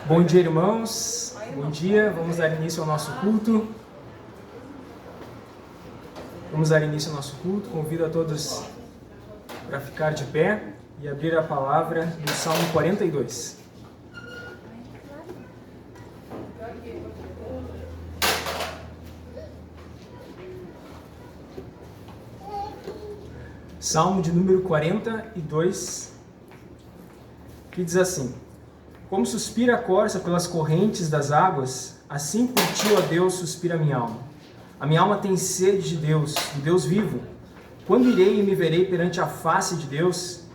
Bom dia, irmãos. Bom dia. Vamos dar início ao nosso culto. Convido a todos para ficar de pé e abrir a palavra no Salmo 42. Salmo de número 42, que diz assim: Como suspira a corça pelas correntes das águas, assim por ti, ó Deus, suspira a minha alma. A minha alma tem sede de Deus, do Deus vivo. Quando irei e me verei perante a face de Deus?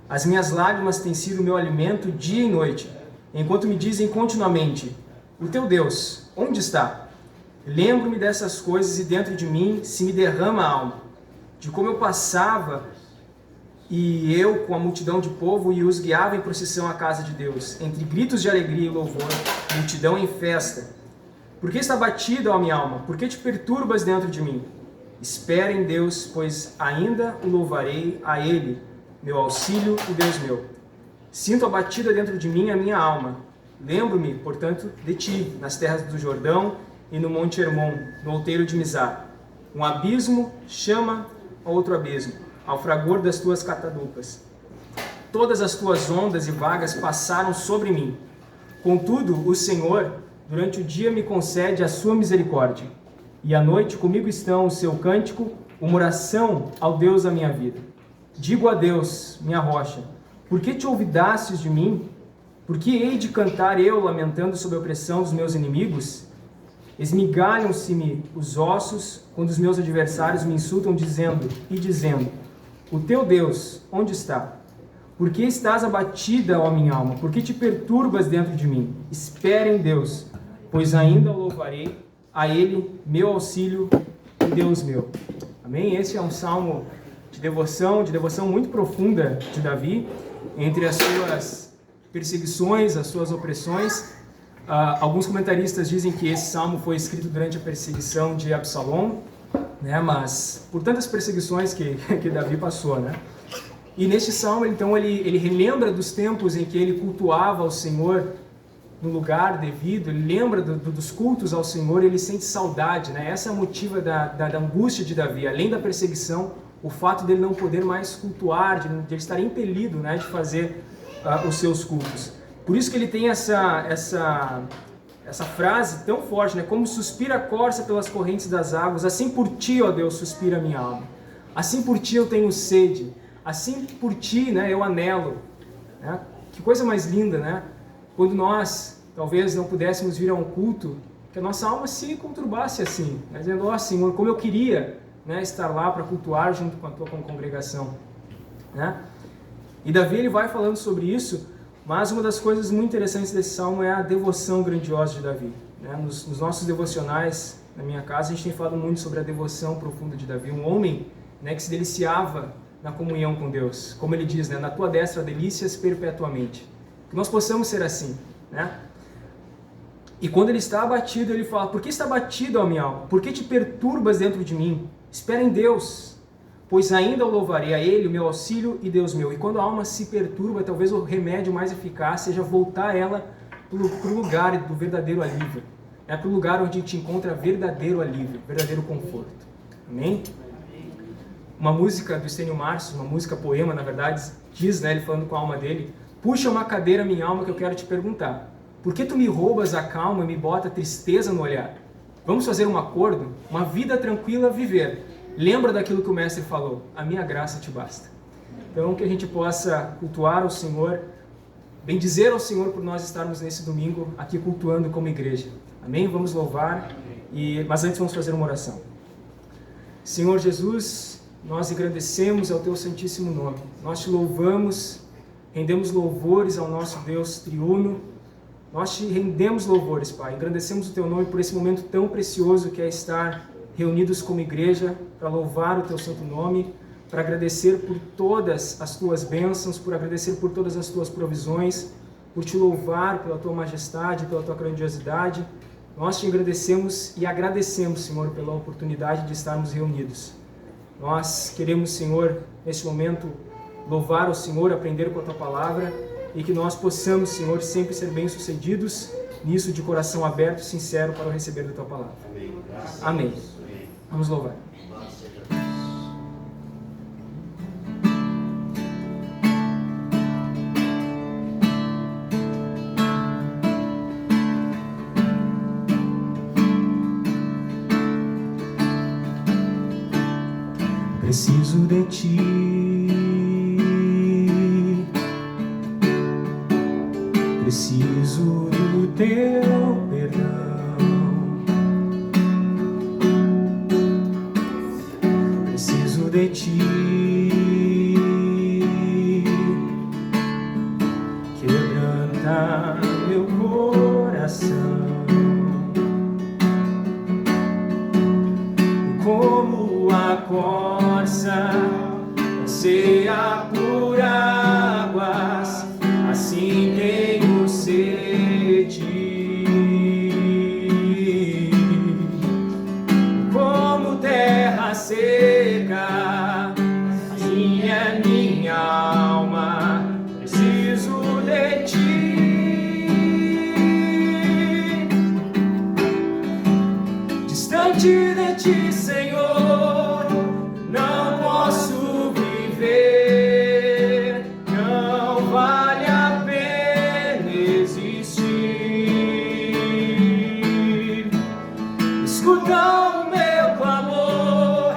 As minhas lágrimas têm sido o meu alimento dia e noite, enquanto me dizem continuamente: o teu Deus, onde está? Lembro-me dessas coisas e dentro de mim se me derrama a alma, de como eu passava e eu com a multidão de povo e os guiava em procissão à casa de Deus, entre gritos de alegria e louvor, multidão em festa. Por que está batida, ó minha alma? Por que te perturbas dentro de mim? Espera em Deus, pois ainda o louvarei, a Ele, meu auxílio e Deus meu. Sinto abatida dentro de mim a minha alma. Lembro-me, portanto, de ti, nas terras do Jordão e no Monte Hermon, no outeiro de Mizar. Um abismo chama a outro abismo, ao fragor das tuas catadupas. Todas as tuas ondas e vagas passaram sobre mim. Contudo, o Senhor, durante o dia, me concede a sua misericórdia, e à noite comigo estão o seu cântico, uma oração ao Deus da minha vida. Digo a Deus, minha rocha: por que te olvidastes de mim? Por que hei de cantar eu, lamentando sob a opressão dos meus inimigos? Esmigalham-se-me os ossos quando os meus adversários me insultam, dizendo: o teu Deus, onde está? Por que estás abatida, ó minha alma? Por que te perturbas dentro de mim? Espera em Deus, pois ainda o louvarei, a Ele, meu auxílio e Deus meu. Amém? Este é um salmo de devoção muito profunda de Davi, entre as suas perseguições, as suas opressões. Alguns comentaristas dizem que esse salmo foi escrito durante a perseguição de Absalom, né? Mas por tantas perseguições que Davi passou, né? E neste salmo, então, ele relembra dos tempos em que ele cultuava ao Senhor no lugar devido, ele lembra dos cultos ao Senhor, ele sente saudade, né? Essa é a motiva da angústia de Davi, além da perseguição, o fato dele não poder mais cultuar, de ele estar impelido, né, de fazer os seus cultos. Por isso que ele tem essa frase tão forte, né? Como suspira a corça pelas correntes das águas, assim por ti, ó Deus, suspira a minha alma. Assim por ti eu tenho sede. Assim por ti, né, eu anelo. Né? Que coisa mais linda, né? Quando nós, talvez, não pudéssemos vir a um culto, que a nossa alma se conturbasse assim, né? Dizendo: ó Senhor, como eu queria, né, estar lá para cultuar junto com a tua congregação. Né? E Davi, ele vai falando sobre isso. Mas uma das coisas muito interessantes desse salmo é a devoção grandiosa de Davi. Né? Nos nossos devocionais, na minha casa, a gente tem falado muito sobre a devoção profunda de Davi. Um homem, né, que se deliciava na comunhão com Deus. Como ele diz, né, na tua destra delícias perpetuamente. Que nós possamos ser assim. Né? E quando ele está abatido, ele fala: por que está abatido, ó minha alma? Por que te perturbas dentro de mim? Espera em Deus, pois ainda o louvarei, a Ele, o meu auxílio e Deus meu. E quando a alma se perturba, talvez o remédio mais eficaz seja voltar ela para o lugar do verdadeiro alívio. É para o lugar onde a gente encontra verdadeiro alívio, verdadeiro conforto. Amém? Uma música do Estênio Marços, uma música poema, na verdade, diz, né, ele falando com a alma dele: puxa uma cadeira, minha alma, que eu quero te perguntar. Por que tu me roubas a calma e me bota tristeza no olhar? Vamos fazer um acordo? Uma vida tranquila viver. Lembra daquilo que o Mestre falou: a minha graça te basta. Então, que a gente possa cultuar ao Senhor, bendizer ao Senhor por nós estarmos nesse domingo aqui cultuando como igreja. Amém? Vamos louvar, mas antes vamos fazer uma oração. Senhor Jesus, nós engrandecemos ao Teu santíssimo nome. Nós Te louvamos, rendemos louvores ao nosso Deus triuno. Nós Te rendemos louvores, Pai. Engrandecemos o Teu nome por esse momento tão precioso que é estar reunidos como igreja para louvar o Teu santo nome, para agradecer por todas as Tuas bênçãos, por agradecer por todas as Tuas provisões, por Te louvar pela Tua majestade, pela Tua grandiosidade. Nós Te agradecemos e agradecemos, Senhor, pela oportunidade de estarmos reunidos. Nós queremos, Senhor, neste momento, louvar o Senhor, aprender com a Tua palavra e que nós possamos, Senhor, sempre ser bem-sucedidos nisso, de coração aberto e sincero para o receber da Tua palavra. Amém. Vamos louvar. Preciso de Ti, preciso do Teu perdão, preciso de Ti, quebranta meu coração, como a corça anseia por águas, assim tenho sede. Como terra seca, assim é minha alma, preciso de Ti. Distante de Ti, Senhor, não posso viver, não vale a pena existir. Escuta o meu clamor,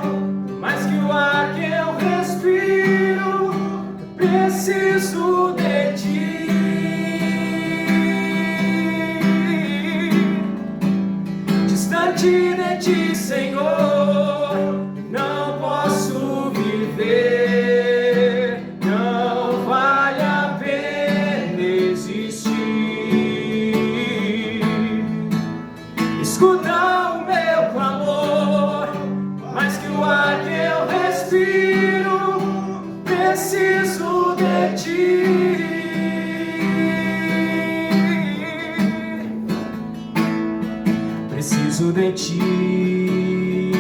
mais que o ar que eu respiro, preciso de Ti. Distante de Ti, Senhor, não posso viver, não vale a pena existir. Escuta o meu clamor, mais que o ar que eu respiro, preciso de Ti. Preciso de Ti,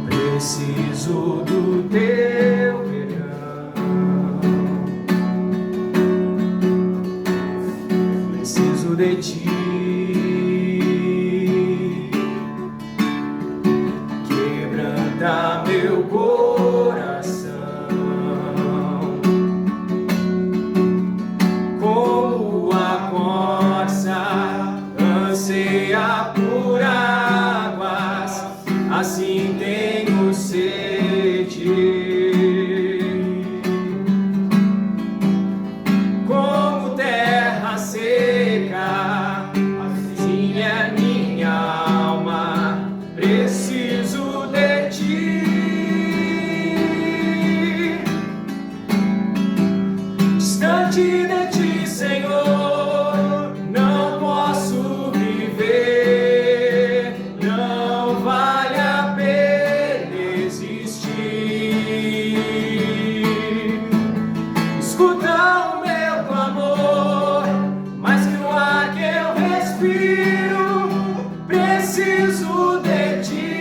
preciso do Teu perdão, preciso de Ti, quebranta meu coração, como a corça anseia por águas, assim tenho sede. Como terra seca, assim é minha alma, preciso de Ti. Distante de Ti, Senhor, não posso viver, não vale a pena existir. Escuta o meu clamor, mais que o ar que eu respiro, preciso de Ti.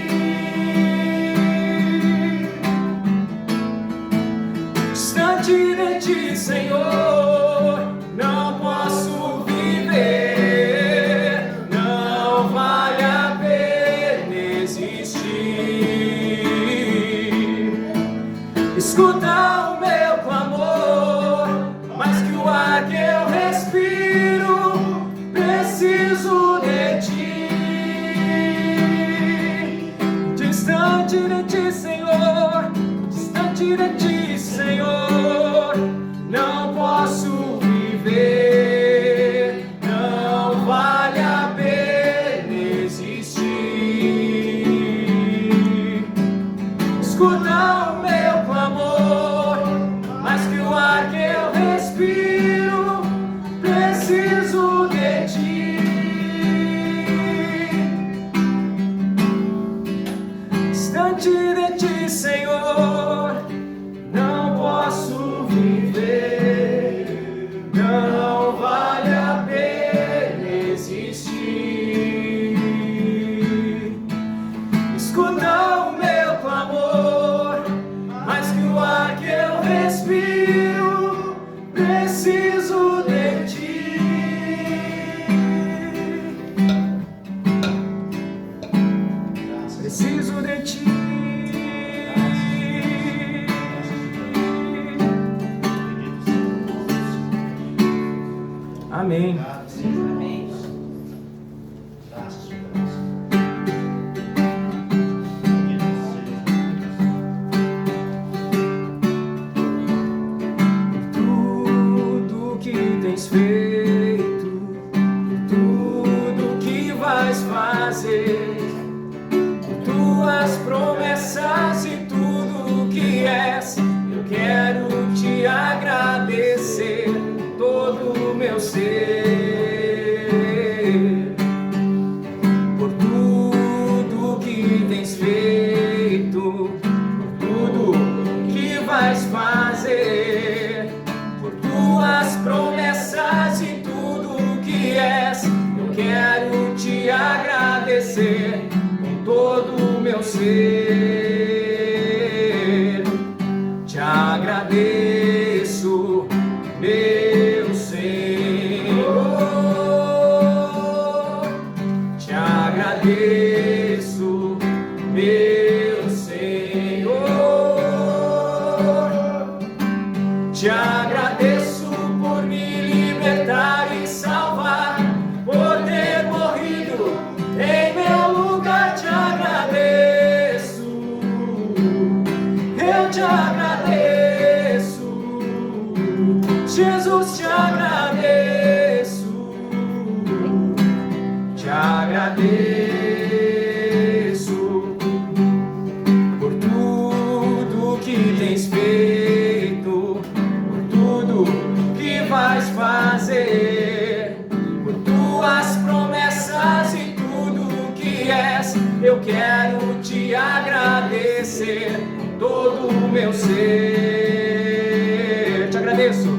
Distante de Ti, Senhor, não posso viver, não vale a pena existir. Escuta o meu clamor, mais que o ar que eu respiro, preciso de Ti. Distante de Ti, Senhor, distante de Ti, Senhor, não posso viver, não vale a pena existir. Escuta o meu clamor, mais que o ar que eu respiro, preciso de Ti. Distante de Ti, Senhor, não posso viver, não vale a pena existir. Escuta o meu clamor, mais que o ar que eu respiro, Amém. Obrigado, Senhor. Amém. Graças, graças. Tudo que tens feito, tudo que vais fazer, tuas promessas e tudo que és, eu quero te agradecer, todo o meu ser, por tudo que tens feito, por tudo que vais fazer, por tuas promessas e tudo que és, eu quero te agradecer com todo o meu ser. Te agradeço, meu Senhor, te agradeço, meu Senhor, te agradeço por me libertar e salvar, por ter morrido em meu lugar. Te agradeço, eu te agradeço, Jesus, te agradeço, te agradeço por tudo que tens feito, por tudo que vais fazer, por tuas promessas e tudo que és, eu quero te agradecer com todo o meu ser. Te agradeço,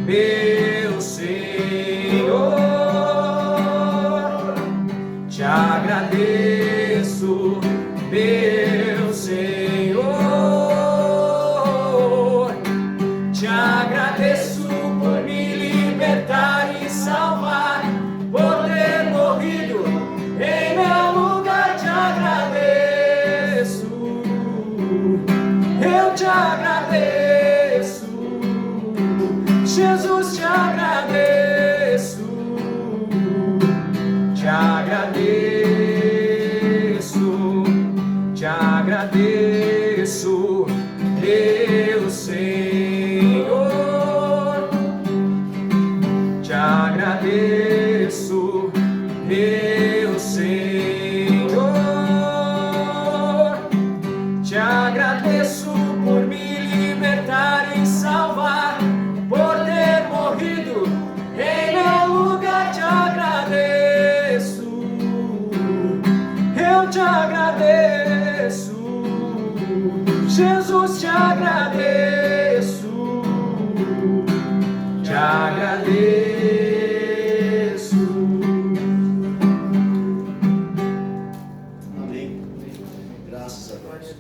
meu Senhor, te agradeço, meu Senhor, te agradeço por me libertar e salvar, por ter morrido em meu lugar. Te agradeço, eu te agradeço, Jesus, te agradeço, te agradeço, te agradeço, meu Senhor, te agradeço, meu Senhor, te agradeço por me libertar e salvar, por ter morrido em meu lugar. Te agradeço, eu te agradeço, Jesus, te agradeço, te agradeço. Amém. Graças a Deus.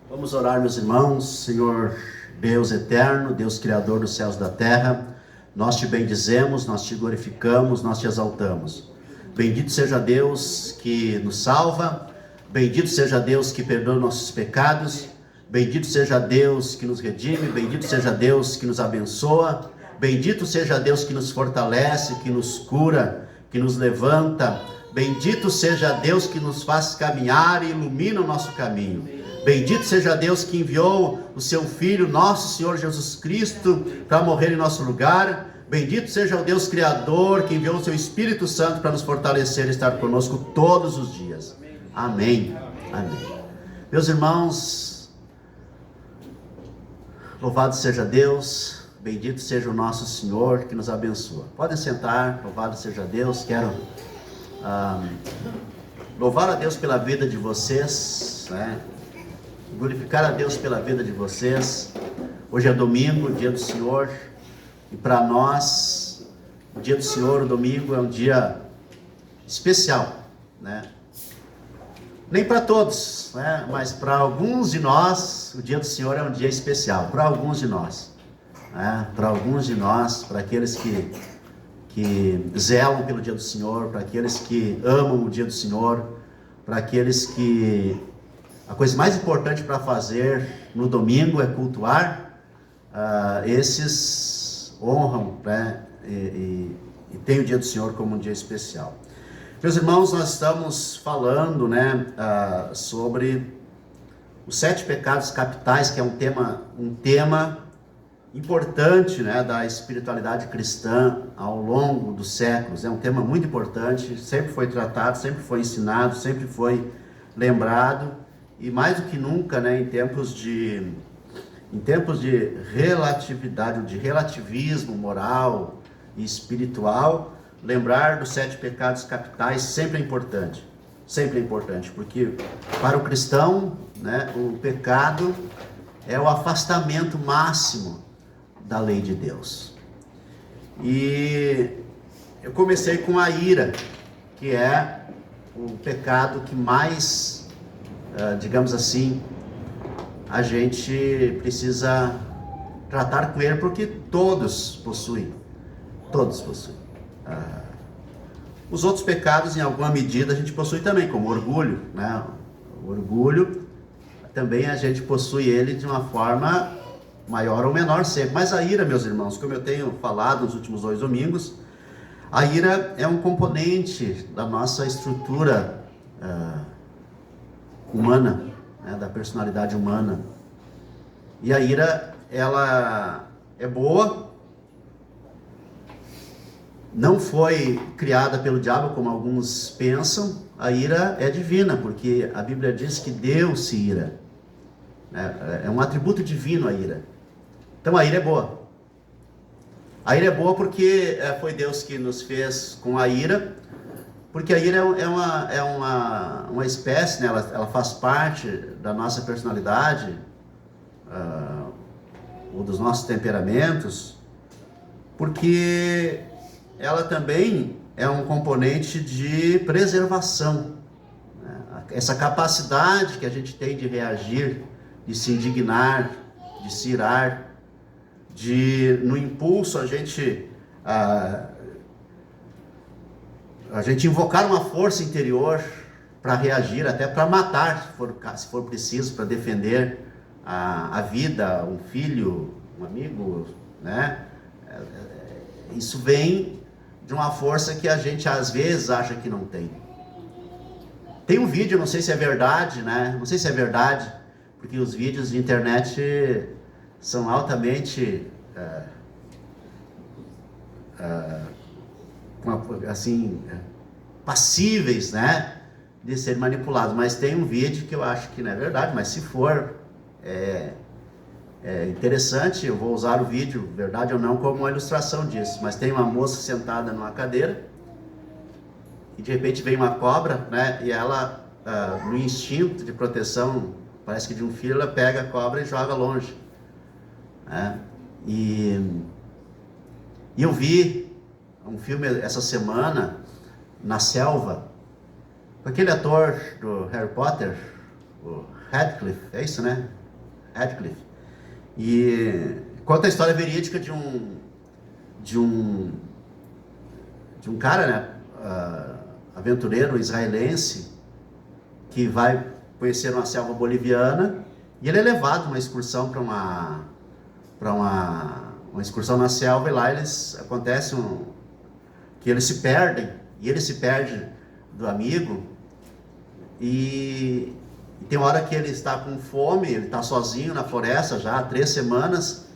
Vamos orar, meus irmãos. Senhor Deus eterno, Deus criador dos céus e da terra, nós te bendizemos, nós te glorificamos, nós te exaltamos. Bendito seja Deus que nos salva, bendito seja Deus que perdoa nossos pecados, bendito seja Deus que nos redime, bendito seja Deus que nos abençoa, bendito seja Deus que nos fortalece, que nos cura, que nos levanta, bendito seja Deus que nos faz caminhar e ilumina o nosso caminho. Bendito seja Deus que enviou o seu Filho, nosso Senhor Jesus Cristo, para morrer em nosso lugar. Bendito seja o Deus Criador que enviou o seu Espírito Santo para nos fortalecer e estar conosco todos os dias. Amém. Amém. Meus irmãos, louvado seja Deus, bendito seja o nosso Senhor que nos abençoa. Podem sentar, louvado seja Deus. Quero louvar a Deus pela vida de vocês, né? Glorificar a Deus pela vida de vocês. Hoje é domingo, dia do Senhor, e para nós, o dia do Senhor, o domingo, é um dia especial, né? Nem para todos, né? Mas para alguns de nós, o dia do Senhor é um dia especial, para alguns de nós, né? Para alguns de nós, para aqueles que zelam pelo dia do Senhor, para aqueles que amam o dia do Senhor, para aqueles que a coisa mais importante para fazer no domingo é cultuar, esses honram, né, e tem o dia do Senhor como um dia especial. Meus irmãos, nós estamos falando, né, sobre os 7 pecados capitais, que é um tema importante, né, da espiritualidade cristã ao longo dos séculos. É um tema muito importante, sempre foi tratado, sempre foi ensinado, sempre foi lembrado, e mais do que nunca, né, em tempos de relatividade, de relativismo moral e espiritual, lembrar dos 7 pecados capitais sempre é importante, porque para o cristão, né, o pecado é o afastamento máximo da lei de Deus. E eu comecei com a ira, que é o pecado que mais, digamos assim, a gente precisa tratar com ele, porque todos possuem. Os outros pecados, em alguma medida, a gente possui também, como orgulho, né? O orgulho, também a gente possui ele de uma forma maior ou menor sempre. Mas a ira, meus irmãos, como eu tenho falado nos últimos 2 domingos, a ira é um componente da nossa estrutura humana, né? Da personalidade humana. E a ira, ela é boa, não foi criada pelo diabo, como alguns pensam. A ira é divina, porque a Bíblia diz que Deus se ira. É um atributo divino a ira. Então a ira é boa. A ira é boa porque foi Deus que nos fez com a ira, porque a ira é uma espécie, né? Ela faz parte da nossa personalidade, ou dos nossos temperamentos, porque ela também é um componente de preservação, né? Essa capacidade que a gente tem de reagir, de se indignar, de se irar, no impulso a gente invocar uma força interior para reagir, até para matar, se for preciso, para defender a vida, um filho, um amigo, né? Isso vem de uma força que a gente às vezes acha que não tem. Tem um vídeo, não sei se é verdade, né? Não sei se é verdade, porque os vídeos de internet são altamente passíveis, né, de ser manipulados. Mas tem um vídeo que eu acho que não é verdade, mas se for é interessante, eu vou usar o vídeo, verdade ou não, como uma ilustração disso. Mas tem uma moça sentada numa cadeira e de repente vem uma cobra, né, e ela, no instinto de proteção, parece que de um filho, ela pega a cobra e joga longe, né? E eu vi um filme essa semana, Na Selva, com aquele ator do Harry Potter, o Radcliffe, é isso, né? Radcliffe. E conta a história verídica de um cara, né, aventureiro israelense, que vai conhecer uma selva boliviana, e ele é levado numa excursão para uma excursão na selva, e lá acontece que eles se perdem, e ele se perde do amigo, e tem uma hora que ele está com fome, ele está sozinho na floresta já há 3 semanas,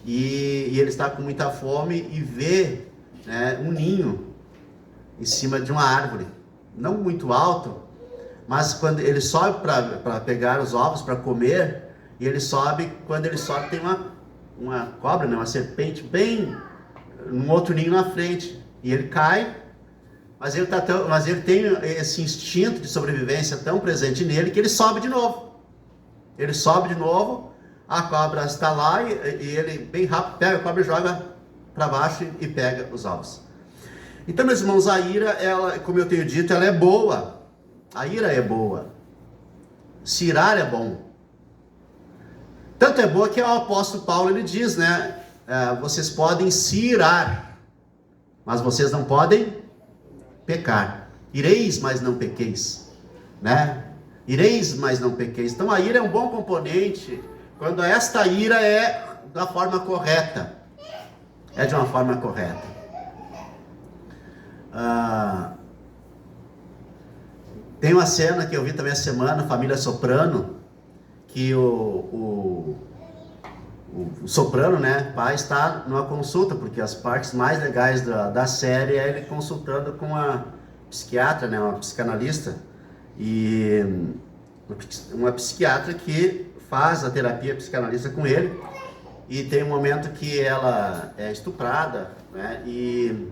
e ele está com muita fome e vê, né, um ninho em cima de uma árvore, não muito alto, mas quando ele sobe para pegar os ovos para comer, e quando ele sobe tem uma cobra, né, uma serpente bem num outro ninho na frente, e ele cai, mas ele tem esse instinto de sobrevivência tão presente nele que ele sobe de novo. A cobra está lá e ele bem rápido pega a cobra e joga para baixo e pega os ovos. Então, meus irmãos, a ira, ela, como eu tenho dito, ela é boa. A ira é boa. Se irar é bom. Tanto é boa que o apóstolo Paulo, ele diz, né? Vocês podem se irar, mas vocês não podem pecar. Ireis, mas não pequeis, né? Ireis, mas não pequeis. Então a ira é um bom componente quando esta ira é da forma correta. É de uma forma correta. Tem uma cena que eu vi também essa semana, Família Soprano, que o Soprano, né, pai, está numa consulta, porque as partes mais legais da série é ele consultando com uma psiquiatra, né, uma psicanalista, e uma psiquiatra que faz a terapia psicanalista com ele, e tem um momento que ela é estuprada, né, e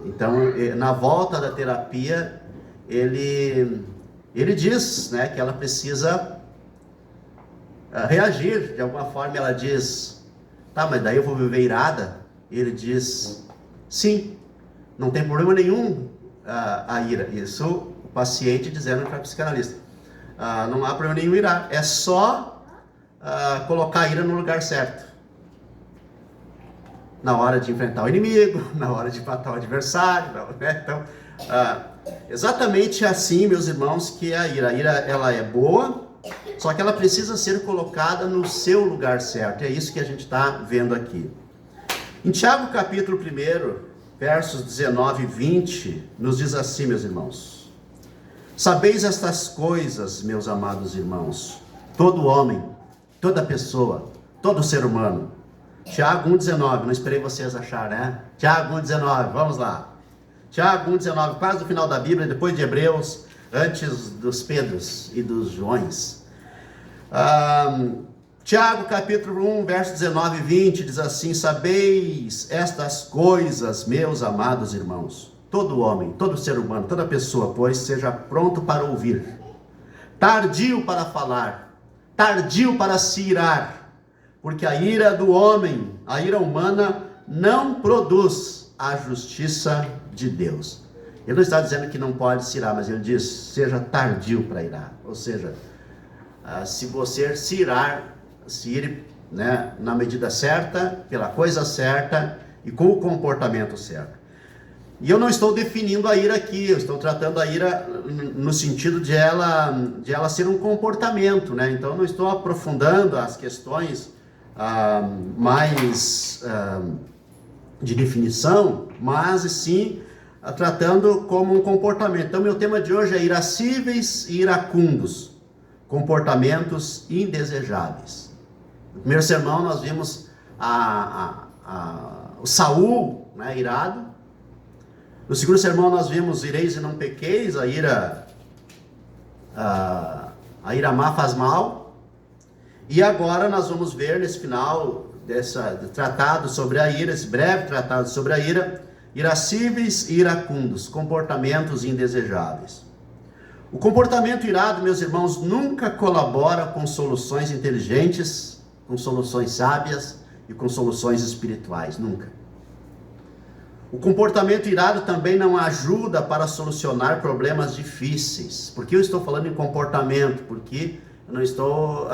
então, na volta da terapia, ele diz, né, que ela precisa reagir de alguma forma. Ela diz: tá, mas daí eu vou viver irada? Ele diz: sim, não tem problema nenhum a ira. Isso o paciente dizendo para a psicanalista: não há problema nenhum irar, é só colocar a ira no lugar certo. Na hora de enfrentar o inimigo, na hora de matar o adversário, né? Então, exatamente assim, meus irmãos, que a ira ela é boa, só que ela precisa ser colocada no seu lugar certo. É isso que a gente está vendo aqui. Em Tiago capítulo 1, versos 19 e 20, nos diz assim, meus irmãos: sabeis estas coisas, meus amados irmãos, todo homem, toda pessoa, todo ser humano. Tiago 1,19, não esperei vocês achar, né? Tiago 1,19, vamos lá. Tiago 1,19, quase no final da Bíblia, depois de Hebreus, antes dos Pedros e dos Joões. Tiago capítulo 1, verso 19 e 20, diz assim: sabeis estas coisas, meus amados irmãos, todo homem, todo ser humano, toda pessoa, pois, seja pronto para ouvir, tardio para falar, tardio para se irar, porque a ira do homem, a ira humana, não produz a justiça de Deus. Ele não está dizendo que não pode se irar, mas ele diz: seja tardio para irar. Ou seja, se você se irar, se ire, né, na medida certa, pela coisa certa e com o comportamento certo. E eu não estou definindo a ira aqui, eu estou tratando a ira no sentido de ela ser um comportamento, né? Então eu não estou aprofundando as questões mais de definição, mas sim tratando como um comportamento. Então meu tema de hoje é irascíveis e iracundos, comportamentos indesejáveis. No primeiro sermão nós vimos o Saul, né, irado. No segundo sermão nós vimos ireis e não pequeis, a ira má faz mal. E agora nós vamos ver nesse final desse tratado sobre a ira, esse breve tratado sobre a ira, irascíveis e iracundos, comportamentos indesejáveis. O comportamento irado, meus irmãos, nunca colabora com soluções inteligentes, com soluções sábias e com soluções espirituais, nunca. O comportamento irado também não ajuda para solucionar problemas difíceis. Por que eu estou falando em comportamento? Porque eu não estou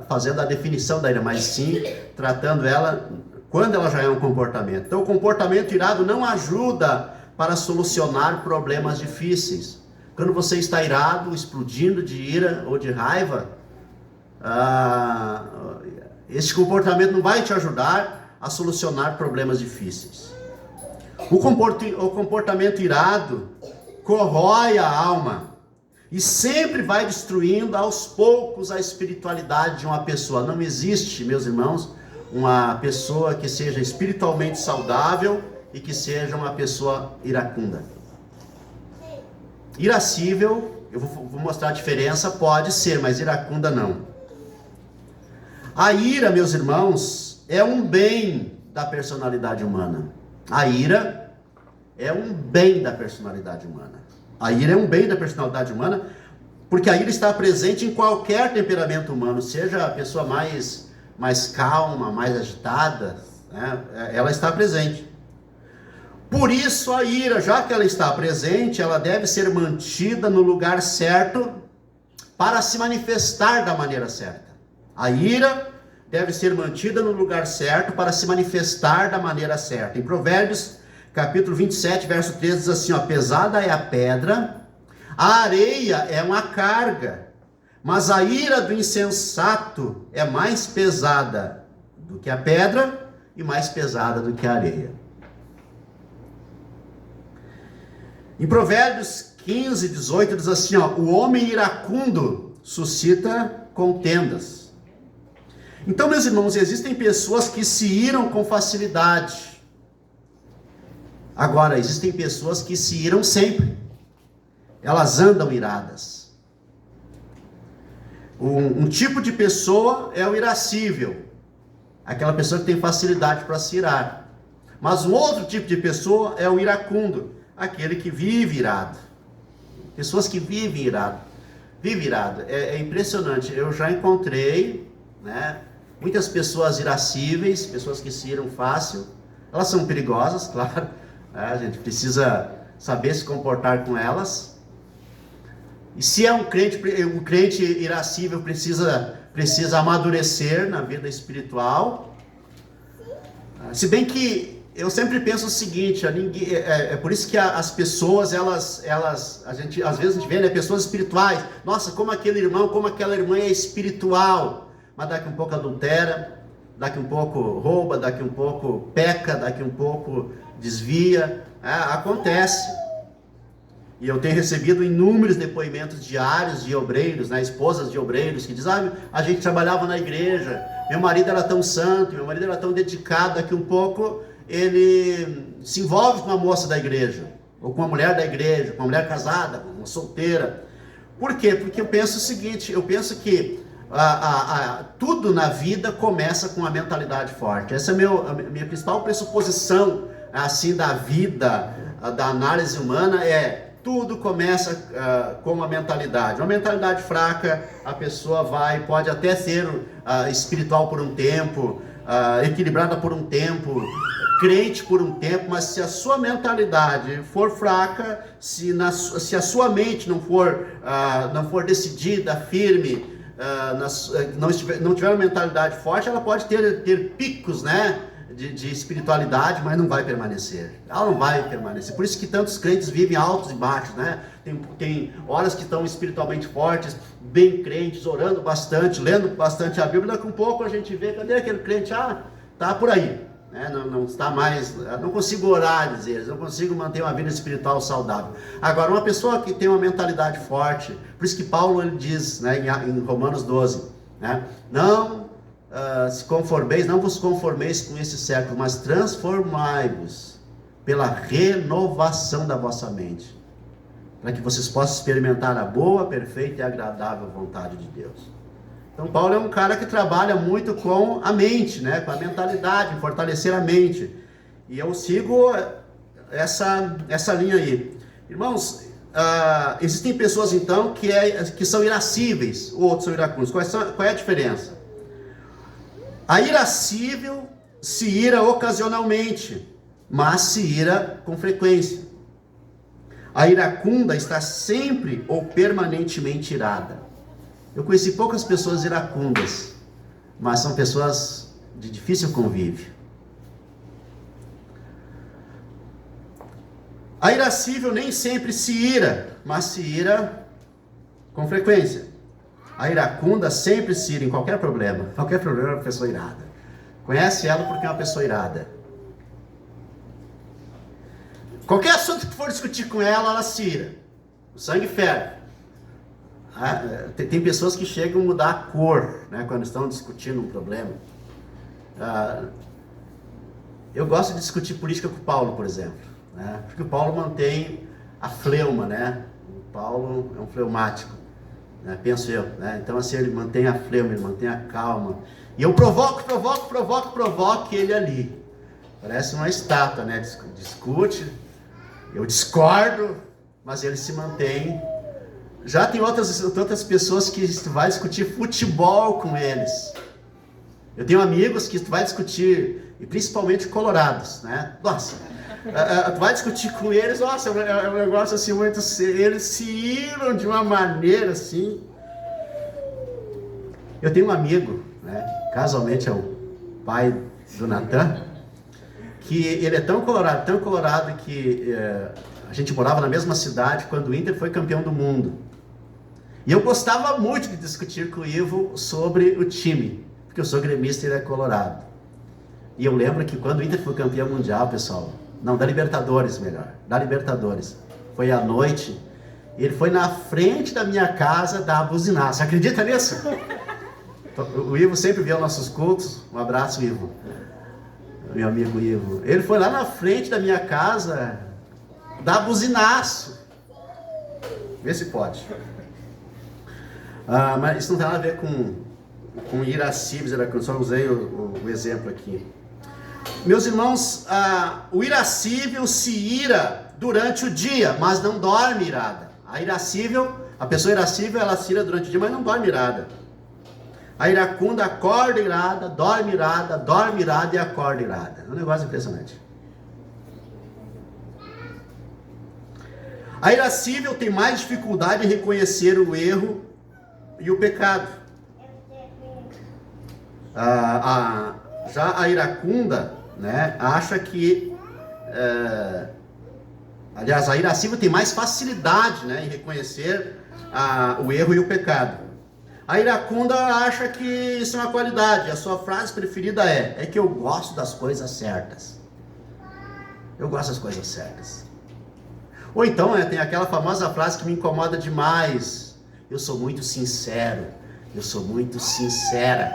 fazendo a definição da ira, mas sim tratando ela quando ela já é um comportamento. Então o comportamento irado não ajuda para solucionar problemas difíceis. Quando você está irado, explodindo de ira ou de raiva, esse comportamento não vai te ajudar a solucionar problemas difíceis. O comportamento irado corrói a alma e sempre vai destruindo aos poucos a espiritualidade de uma pessoa. Não existe, meus irmãos, uma pessoa que seja espiritualmente saudável e que seja uma pessoa iracunda. Irascível, eu vou mostrar a diferença, pode ser, mas iracunda não. A ira, meus irmãos, é um bem da personalidade humana. A ira é um bem da personalidade humana. A ira é um bem da personalidade humana, porque a ira está presente em qualquer temperamento humano, seja a pessoa mais calma, mais agitada, né? Ela está presente. Por isso a ira, já que ela está presente, ela deve ser mantida no lugar certo para se manifestar da maneira certa. A ira deve ser mantida no lugar certo para se manifestar da maneira certa. Em Provérbios, capítulo 27, verso 13, diz assim, ó: pesada é a pedra, a areia é uma carga, mas a ira do insensato é mais pesada do que a pedra e mais pesada do que a areia. Em Provérbios 15, 18 diz assim, ó, o homem iracundo suscita contendas. Então, meus irmãos, existem pessoas que se iram com facilidade. Agora, existem pessoas que se iram sempre. Elas andam iradas. Um tipo de pessoa é o irascível. Aquela pessoa que tem facilidade para se irar. Mas um outro tipo de pessoa é o iracundo. Aquele que vive irado. Pessoas que vivem irado. Vive irado. É impressionante. Eu já encontrei, né, muitas pessoas irascíveis, pessoas que se iram fácil. Elas são perigosas, claro. A gente precisa saber se comportar com elas. E se é um crente irascível precisa amadurecer na vida espiritual. Se bem que eu sempre penso o seguinte, é por isso que as pessoas, a gente às vezes vê, né, pessoas espirituais, nossa, como aquele irmão, como aquela irmã é espiritual, mas daqui um pouco adultera, daqui um pouco rouba, daqui um pouco peca, daqui um pouco desvia, acontece. E eu tenho recebido inúmeros depoimentos diários de obreiros, né, esposas de obreiros, que dizem, a gente trabalhava na igreja, meu marido era tão santo, meu marido era tão dedicado, daqui um pouco ele se envolve com uma moça da igreja, ou com uma mulher da igreja, com uma mulher casada, com uma solteira. Por quê? Porque eu penso o seguinte, eu penso que tudo na vida começa com uma mentalidade forte. Essa é a minha principal pressuposição, assim, da vida, da análise humana, tudo começa com uma mentalidade. Uma mentalidade fraca, a pessoa pode até ser espiritual por um tempo, equilibrada por um tempo, crente por um tempo, mas se a sua mentalidade for fraca, se a sua mente não for decidida, firme, não tiver uma mentalidade forte, ela pode ter picos, né, de espiritualidade, mas não vai permanecer. Ela não vai permanecer. Por isso que tantos crentes vivem altos e baixos, né? Tem horas que estão espiritualmente fortes, bem crentes, orando bastante, lendo bastante a Bíblia. Daqui um pouco a gente vê, cadê aquele crente? Tá por aí, né? Não está mais, não consigo orar, diz eles, não consigo manter uma vida espiritual saudável. Agora, uma pessoa que tem uma mentalidade forte, por isso que Paulo ele diz, né, em Romanos 12, né? Não vos conformeis com esse século, mas transformai-vos pela renovação da vossa mente, para que vocês possam experimentar a boa, perfeita e agradável vontade de Deus. Então Paulo é um cara que trabalha muito com a mente, né, com a mentalidade, fortalecer a mente, e eu sigo essa linha aí. Irmãos, existem pessoas então que são irascíveis, outros são iracundos. Qual é a diferença? A irascível se ira ocasionalmente, mas se ira com frequência. A iracunda está sempre ou permanentemente irada. Eu conheci poucas pessoas iracundas, mas são pessoas de difícil convívio. A irascível nem sempre se ira, mas se ira com frequência. A iracunda sempre se ira em qualquer problema. Qualquer problema é uma pessoa irada. Conhece ela porque é uma pessoa irada. Qualquer assunto que for discutir com ela se ira. O sangue ferve. Tem pessoas que chegam a mudar a cor, né, quando estão discutindo um problema. Eu gosto de discutir política com o Paulo, por exemplo, né, porque o Paulo mantém a fleuma, né? O Paulo é um fleumático. Penso eu, né? Então assim, ele mantém a fleuma, ele mantém a calma, e eu provoco ele ali, parece uma estátua, né? Discute, eu discordo, mas ele se mantém. Já tem outras pessoas que tu vai discutir futebol com eles. Eu tenho amigos que tu vai discutir, e principalmente colorados, né? Nossa, tu vai discutir com eles, nossa, é um negócio assim muito, eles se iram de uma maneira assim. Eu tenho um amigo, né, casualmente é o pai do Natan, que ele é tão colorado que a gente morava na mesma cidade quando o Inter foi campeão do mundo. E eu gostava muito de discutir com o Ivo sobre o time, porque eu sou gremista e ele é colorado. E eu lembro que quando o Inter foi campeão mundial, pessoal, não, da Libertadores melhor, da Libertadores, foi à noite, ele foi na frente da minha casa dar a buzinaça. Você acredita nisso? O Ivo sempre vê os nossos cultos. Um abraço, Ivo. Meu amigo Ivo. Ele foi lá na frente da minha casa dar buzinaço. Vê se pode. Mas isso não tem nada a ver com irascíveis, eu só usei o exemplo aqui. Meus irmãos, o irascível se ira durante o dia, mas não dorme irada. A pessoa irascível, ela se ira durante o dia, mas não dorme irada. A iracunda acorda irada, dorme irada e acorda irada. É um negócio impressionante. A irascível tem mais dificuldade em reconhecer o erro e o pecado. Já a iracunda, né, acha que... aliás, a irascível tem mais facilidade, né, em reconhecer o erro e o pecado. A iracunda acha que isso é uma qualidade. A sua frase preferida é que eu gosto das coisas certas. Eu gosto das coisas certas. Ou então, tem aquela famosa frase que me incomoda demais. Eu sou muito sincero. Eu sou muito sincera.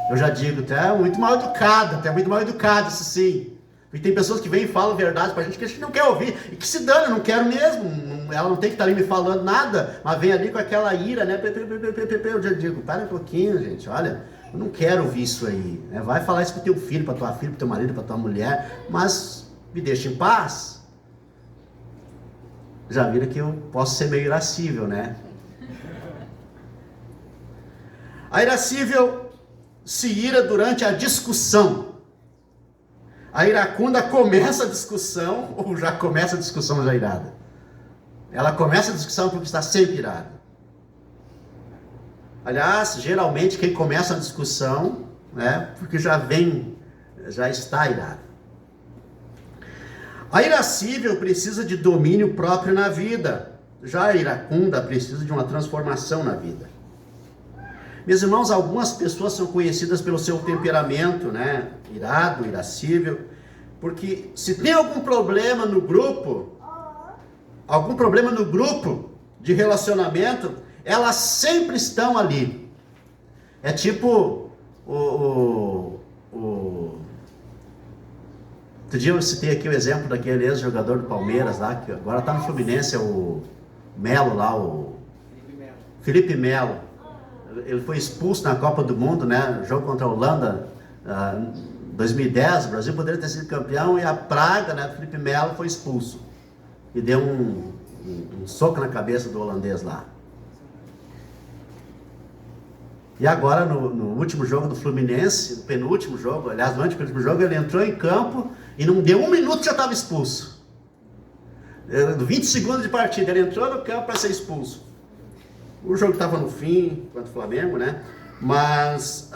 Eu já digo, tu é muito mal educado. Tu é muito mal educado, isso sim. E tem pessoas que vêm e falam verdade pra gente que a gente não quer ouvir. E que se dane, eu não quero mesmo. Ela não tem que estar ali me falando nada. Mas vem ali com aquela ira, né? Eu já digo, para um pouquinho, gente. Olha, eu não quero ouvir isso aí. Né? Vai falar isso pro teu filho, pra tua filha, pro teu marido, pra tua mulher. Mas me deixa em paz. Já viram que eu posso ser meio irascível, né? A irascível se ira durante a discussão. A iracunda começa a discussão, ou já começa a discussão já irada. Ela começa a discussão porque está sempre irada. Aliás, geralmente quem começa a discussão, né, porque já está irado. A irascível precisa de domínio próprio na vida. Já a iracunda precisa de uma transformação na vida. Meus irmãos, algumas pessoas são conhecidas pelo seu temperamento, né? Irado, irascível, porque se tem algum problema no grupo de relacionamento, elas sempre estão ali. É tipo outro dia eu citei aqui o exemplo daquele ex-jogador do Palmeiras lá, que agora está no Fluminense, o Melo lá, o Felipe Melo. Ele foi expulso na Copa do Mundo, né? Jogo contra a Holanda, 2010, o Brasil poderia ter sido campeão e a praga, né, do Felipe Melo foi expulso. E deu um soco na cabeça do holandês lá. E agora, no último jogo do Fluminense, no penúltimo jogo, aliás, no antepenúltimo jogo, ele entrou em campo e não deu um minuto já estava expulso. 20 segundos de partida, ele entrou no campo para ser expulso. O jogo estava no fim, contra o Flamengo, né? Mas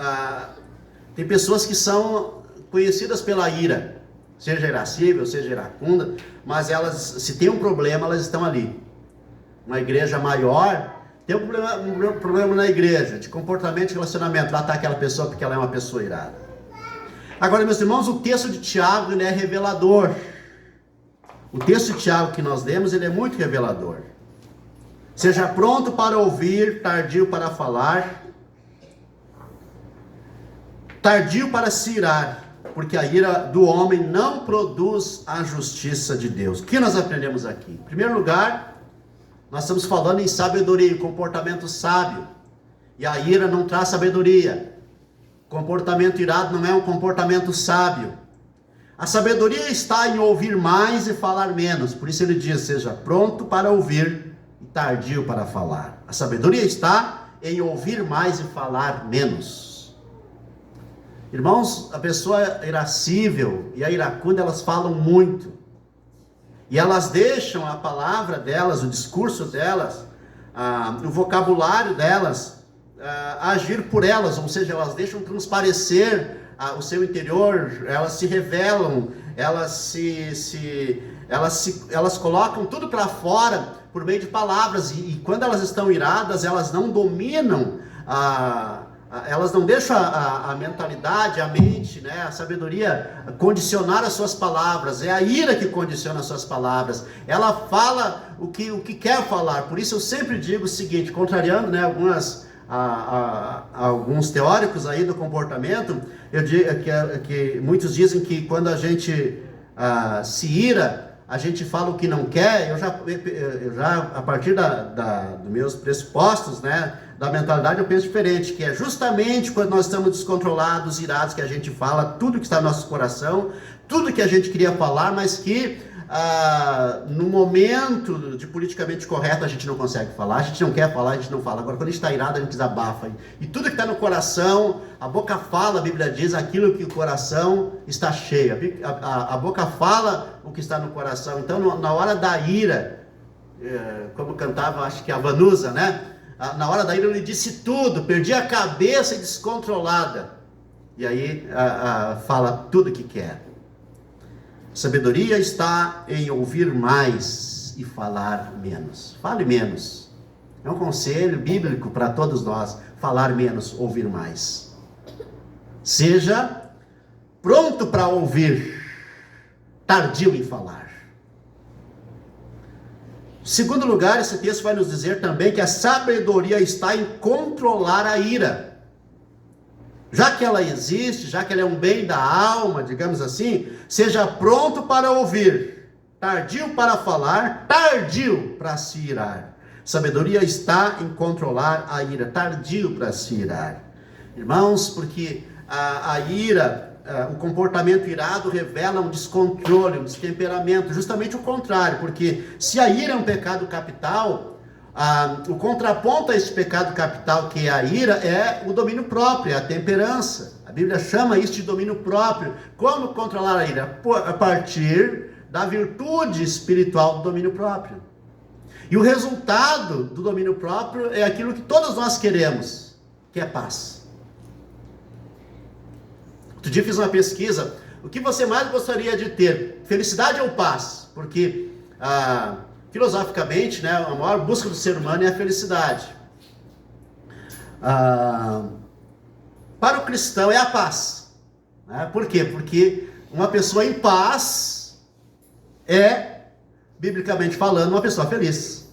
tem pessoas que são conhecidas pela ira, seja irascível, seja iracunda, mas elas, se tem um problema, elas estão ali. Uma igreja maior, tem um problema na igreja, de comportamento e relacionamento, lá está aquela pessoa porque ela é uma pessoa irada. Agora, meus irmãos, o texto de Tiago, ele é revelador. O texto de Tiago que nós lemos, ele é muito revelador. Seja pronto para ouvir, tardio para falar, tardio para se irar, porque a ira do homem não produz a justiça de Deus. O que nós aprendemos aqui? Em primeiro lugar, nós estamos falando em sabedoria, em comportamento sábio. E a ira não traz sabedoria. Comportamento irado não é um comportamento sábio. A sabedoria está em ouvir mais e falar menos. Por isso ele diz, seja pronto para ouvir e tardio para falar. A sabedoria está em ouvir mais e falar menos. Irmãos, a pessoa irascível e a iracunda, elas falam muito. E elas deixam a palavra delas, o discurso delas, o vocabulário delas, agir por elas, ou seja, elas deixam transparecer o seu interior, elas se revelam, elas colocam tudo para fora por meio de palavras, e quando elas estão iradas, elas não dominam elas não deixam a mentalidade, a mente, né, a sabedoria condicionar as suas palavras. É a ira que condiciona as suas palavras. Ela fala o que quer falar. Por isso eu sempre digo o seguinte, contrariando, né, alguns teóricos aí do comportamento, eu digo que muitos dizem que quando a gente se ira, a gente fala o que não quer. Eu já a partir dos meus pressupostos, né, da mentalidade, eu penso diferente, que é justamente quando nós estamos descontrolados, irados, que a gente fala tudo que está no nosso coração, tudo que a gente queria falar, mas que no momento de politicamente correto a gente não consegue falar, a gente não quer falar, a gente não fala. Agora, quando a gente está irado, a gente desabafa. E tudo que está no coração, a boca fala, a Bíblia diz, aquilo que o coração está cheio. A boca fala o que está no coração. Então, na hora da ira, como cantava, acho que a Vanusa, né? Na hora da ira, ele disse tudo, perdi a cabeça e descontrolada. E aí, fala tudo que quer. Sabedoria está em ouvir mais e falar menos. Fale menos. É um conselho bíblico para todos nós. Falar menos, ouvir mais. Seja pronto para ouvir, tardio em falar. Em segundo lugar, esse texto vai nos dizer também que a sabedoria está em controlar a ira. Já que ela existe, já que ela é um bem da alma, digamos assim, seja pronto para ouvir, tardio para falar, tardio para se irar. Sabedoria está em controlar a ira, tardio para se irar. Irmãos, porque a ira, o comportamento irado revela um descontrole, um destemperamento, justamente o contrário, porque se a ira é um pecado capital, o contraponto a esse pecado capital que é a ira é o domínio próprio, é a temperança. A Bíblia chama isso de domínio próprio. Como controlar a ira? A partir da virtude espiritual do domínio próprio. E o resultado do domínio próprio é aquilo que todos nós queremos, que é paz. Outro dia fiz uma pesquisa, o que você mais gostaria de ter? Felicidade ou paz? Porque, filosoficamente, né, a maior busca do ser humano é a felicidade. Para o cristão é a paz. Né? Por quê? Porque uma pessoa em paz é, biblicamente falando, uma pessoa feliz.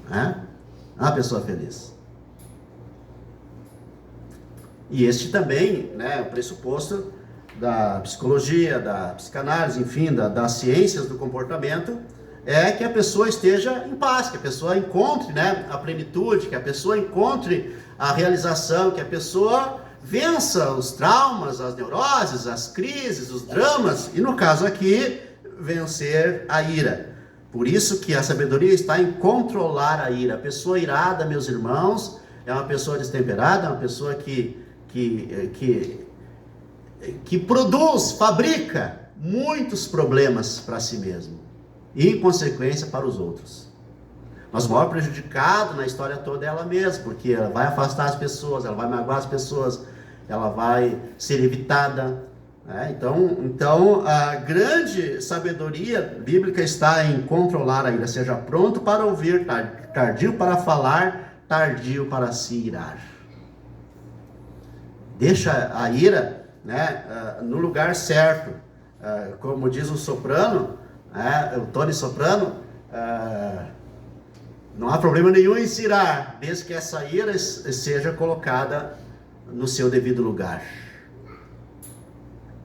Né? Uma pessoa feliz. E este também, né, o pressuposto da psicologia, da psicanálise, enfim, das ciências do comportamento, é que a pessoa esteja em paz, que a pessoa encontre, né, a plenitude, que a pessoa encontre a realização, que a pessoa vença os traumas, as neuroses, as crises, os dramas, e no caso aqui, vencer a ira. Por isso que a sabedoria está em controlar a ira. A pessoa irada, meus irmãos, é uma pessoa destemperada, é uma pessoa que produz, fabrica muitos problemas para si mesmo e, em consequência, para os outros. Mas o maior prejudicado na história toda é ela mesma, porque ela vai afastar as pessoas, ela vai magoar as pessoas, ela vai ser evitada. Né? Então, a grande sabedoria bíblica está em controlar a ira, seja pronto para ouvir, tardio para falar, tardio para se irar. Deixa a ira, né, no lugar certo. Como diz o soprano, o Tony Soprano, não há problema nenhum em se irar, desde que essa ira seja colocada no seu devido lugar.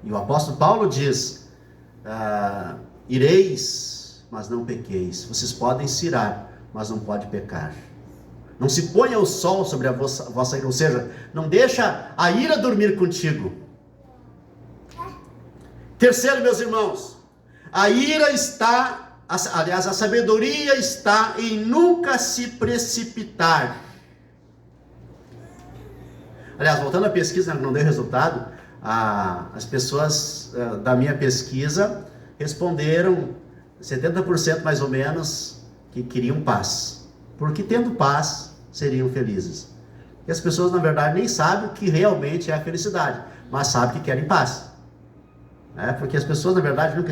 E o apóstolo Paulo diz, ireis, mas não pequeis. Vocês podem se irar, mas não pode pecar. Não se ponha o sol sobre a vossa ira, ou seja, não deixa a ira dormir contigo. Terceiro, meus irmãos, a sabedoria está em nunca se precipitar. Aliás, voltando à pesquisa, não deu resultado, as pessoas da minha pesquisa responderam, 70% mais ou menos, que queriam paz. Porque tendo paz, seriam felizes. E as pessoas, na verdade, nem sabem o que realmente é a felicidade, mas sabem que querem paz. Porque as pessoas, na verdade, nunca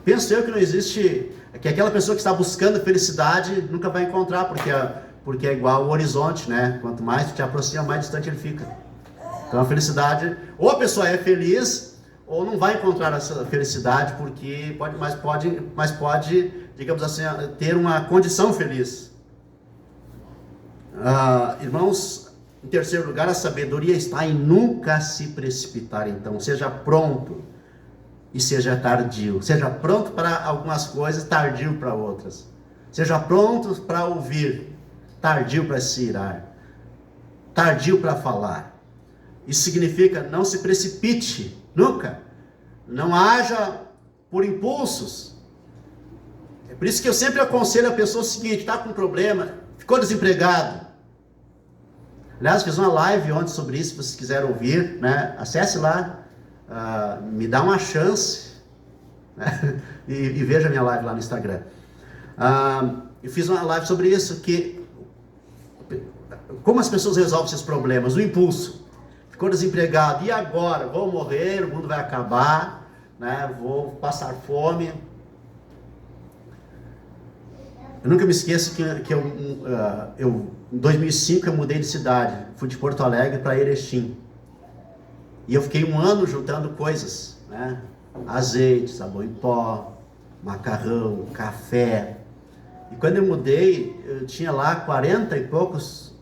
penso eu que não existe, que aquela pessoa que está buscando felicidade nunca vai encontrar, Porque é igual o horizonte, né? Quanto mais tu te aproxima, mais distante ele fica. Então a felicidade, ou a pessoa é feliz, ou não vai encontrar essa felicidade, porque pode, digamos assim, ter uma condição feliz. Irmãos, em terceiro lugar, a sabedoria está em nunca se precipitar. Então, seja pronto e seja tardio. Seja pronto para algumas coisas, tardio para outras. Seja pronto para ouvir, tardio para se irar, tardio para falar. Isso significa não se precipite, nunca. Não haja por impulsos. É por isso que eu sempre aconselho a pessoa o seguinte: está com problema, ficou desempregado. Aliás, fiz uma live ontem sobre isso, se vocês quiserem ouvir, né? Acesse lá, me dá uma chance, né? e veja minha live lá no Instagram. Eu fiz uma live sobre isso, como as pessoas resolvem esses problemas, o impulso. Ficou desempregado, e agora? Vou morrer, o mundo vai acabar, né? Vou passar fome. Eu nunca me esqueço que em 2005 eu mudei de cidade, fui de Porto Alegre para Erechim. E eu fiquei um ano juntando coisas, né? Azeite, sabão em pó, macarrão, café. E quando eu mudei, eu tinha lá 40 e poucos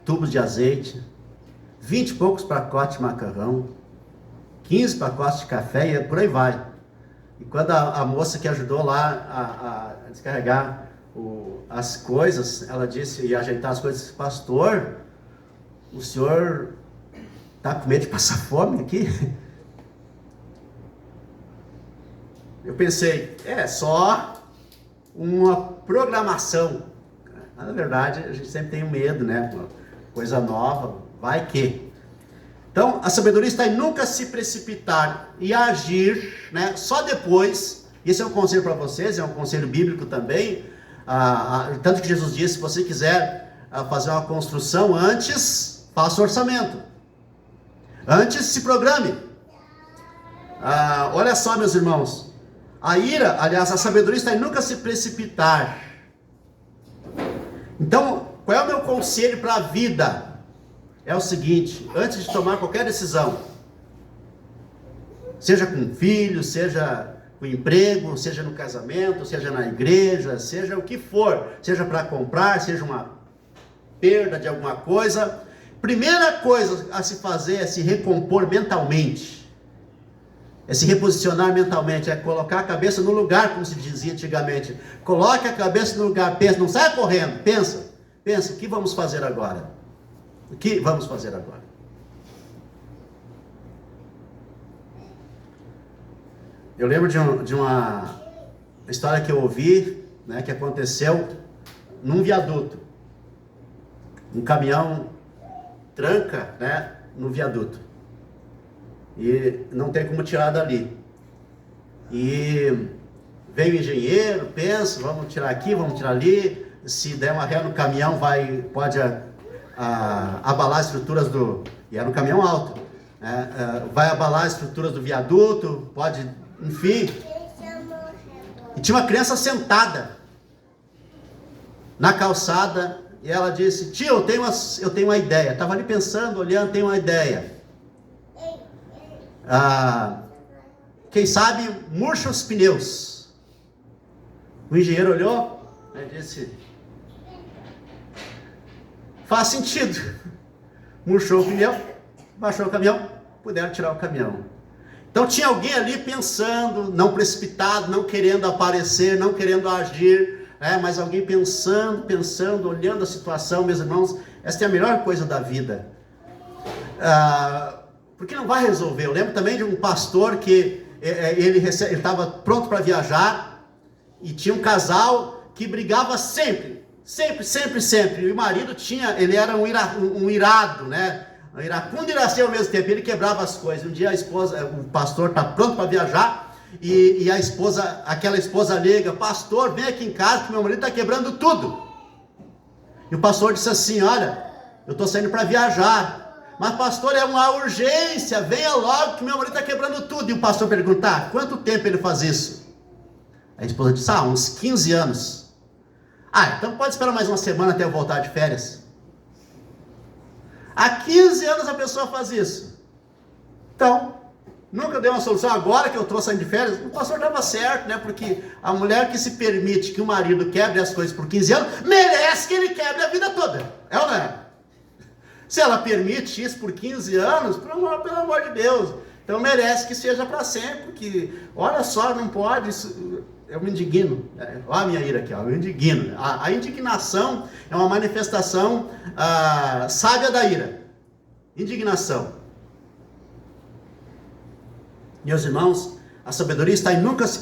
tubos de azeite, 20 e poucos pacotes de macarrão, 15 pacotes de café e por aí vai. E quando a moça que ajudou lá a descarregar as coisas, ela disse, e ajeitar as coisas: pastor, o senhor está com medo de passar fome aqui? Eu pensei, é só uma programação. Mas, na verdade, a gente sempre tem medo, né? Uma coisa nova, vai que. Então, a sabedoria está em nunca se precipitar e agir, né? Só depois. Esse é um conselho para vocês, é um conselho bíblico também. Tanto que Jesus disse: se você quiser fazer uma construção, antes faça orçamento, antes se programe. Olha só, meus irmãos, a sabedoria está em nunca se precipitar. Então, qual é o meu conselho para a vida? É o seguinte: antes de tomar qualquer decisão, seja com filho, seja com emprego, seja no casamento, seja na igreja, seja o que for, seja para comprar, seja uma perda de alguma coisa, primeira coisa a se fazer é se recompor mentalmente, é se reposicionar mentalmente, é colocar a cabeça no lugar, como se dizia antigamente. Coloque a cabeça no lugar, pensa, não saia correndo, pensa, o que vamos fazer agora? O que vamos fazer agora? Eu lembro de uma história que eu ouvi, né, que aconteceu num viaduto. Um caminhão tranca, né, no viaduto. E não tem como tirar dali. E vem o engenheiro, pensa, vamos tirar aqui, vamos tirar ali. Se der uma ré no caminhão, pode abalar as estruturas e era um caminhão alto, né? Vai abalar as estruturas do viaduto, pode, enfim. E tinha uma criança sentada na calçada, e ela disse: tio, eu tenho uma ideia. Estava ali pensando, olhando, tenho uma ideia. Quem sabe murcha os pneus. O engenheiro olhou e disse: faz sentido. Murchou o pneu, baixou o caminhão, puderam tirar o caminhão. Então tinha alguém ali pensando, não precipitado, não querendo aparecer, não querendo agir, mas alguém pensando, olhando a situação. Meus irmãos, essa é a melhor coisa da vida. Porque não vai resolver. Eu lembro também de um pastor que ele estava pronto para viajar, e tinha um casal que brigava sempre. E o marido ele era um irado, né? Um iracundo e iraceiro ao mesmo tempo. Ele quebrava as coisas. Um dia o pastor está pronto para viajar, e aquela esposa liga: pastor, vem aqui em casa que meu marido está quebrando tudo. E o pastor disse assim: olha, eu estou saindo para viajar, mas pastor, é uma urgência, venha logo que meu marido está quebrando tudo. E o pastor perguntar: quanto tempo ele faz isso? A esposa disse: uns 15 anos. Ah, então pode esperar mais uma semana até eu voltar de férias. Há 15 anos a pessoa faz isso. Então, nunca deu uma solução. Agora que eu estou saindo de férias, o pastor estava certo, né? Porque a mulher que se permite que o marido quebre as coisas por 15 anos, merece que ele quebre a vida toda. É ou não é? Se ela permite isso por 15 anos, pelo amor de Deus, então merece que seja para sempre. Porque, olha só, não pode... Eu me indigno. Olha a minha ira aqui, ó, eu me indigno. A indignação é uma manifestação sábia da ira. Indignação. Meus irmãos, a sabedoria está em nunca se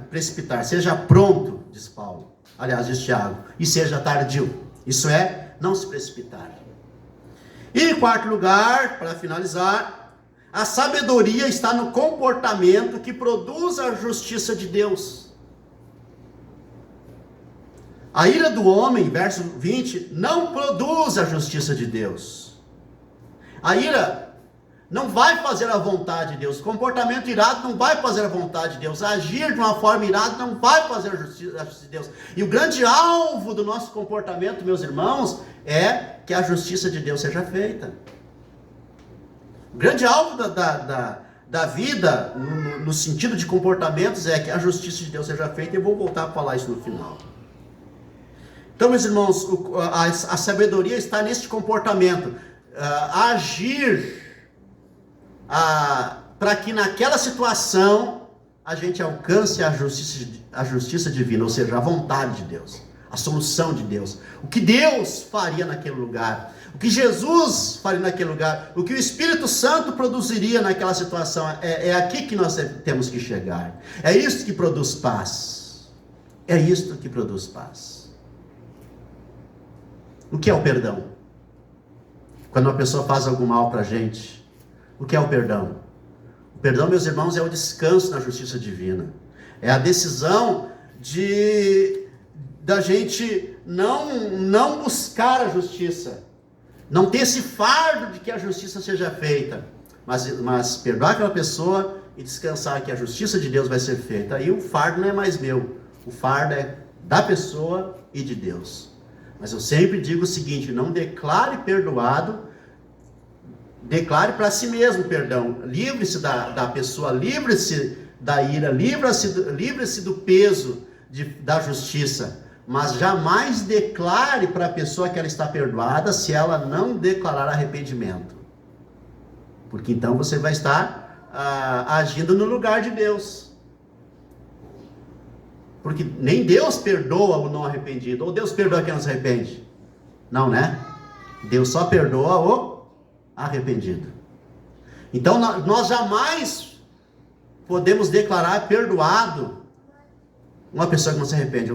precipitar. Seja pronto, diz Paulo. Aliás, diz Tiago. E seja tardio. Isso é, não se precipitar. E em quarto lugar, para finalizar, a sabedoria está no comportamento que produz a justiça de Deus. A ira do homem, verso 20, não produz a justiça de Deus. A ira não vai fazer a vontade de Deus. O comportamento irado não vai fazer a vontade de Deus. Agir de uma forma irada não vai fazer a justiça de Deus. E o grande alvo do nosso comportamento, meus irmãos, é que a justiça de Deus seja feita. O grande alvo da vida, no sentido de comportamentos, é que a justiça de Deus seja feita. E eu vou voltar a falar isso no final. Então, meus irmãos, a sabedoria está neste comportamento. Agir para que naquela situação a gente alcance a justiça divina, ou seja, a vontade de Deus, a solução de Deus. O que Deus faria naquele lugar, o que Jesus faria naquele lugar, o que o Espírito Santo produziria naquela situação. É aqui que nós temos que chegar. É isso que produz paz. É isto que produz paz. O que é o perdão? Quando uma pessoa faz algum mal para a gente, o que é o perdão? O perdão, meus irmãos, é o descanso na justiça divina. É a decisão da gente não buscar a justiça, não ter esse fardo de que a justiça seja feita, mas perdoar aquela pessoa e descansar que a justiça de Deus vai ser feita. Aí o fardo não é mais meu, o fardo é da pessoa e de Deus. Mas eu sempre digo o seguinte: não declare perdoado, declare para si mesmo perdão. Livre-se da pessoa, livre-se da ira, livre-se do peso da justiça. Mas jamais declare para a pessoa que ela está perdoada se ela não declarar arrependimento. Porque então você vai estar agindo no lugar de Deus. Porque nem Deus perdoa o não arrependido. Ou Deus perdoa quem não se arrepende? Não, né? Deus só perdoa o arrependido. Então nós jamais podemos declarar perdoado uma pessoa que não se arrepende.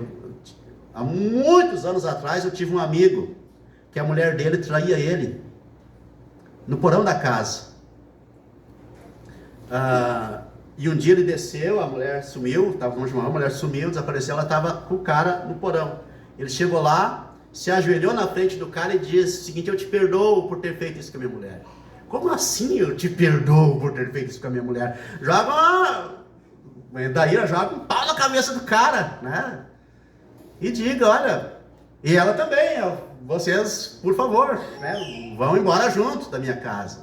Há muitos anos atrás eu tive um amigo que a mulher dele traía ele no porão da casa. E um dia ele desceu, a mulher sumiu, estava longe de uma, a mulher sumiu, desapareceu, ela estava com o cara no porão. Ele chegou lá, se ajoelhou na frente do cara e disse o seguinte: eu te perdoo por ter feito isso com a minha mulher. Como assim eu te perdoo por ter feito isso com a minha mulher? Joga um pau na cabeça do cara, né? E diga, olha, e ela também, vocês, por favor, né, vão embora juntos da minha casa.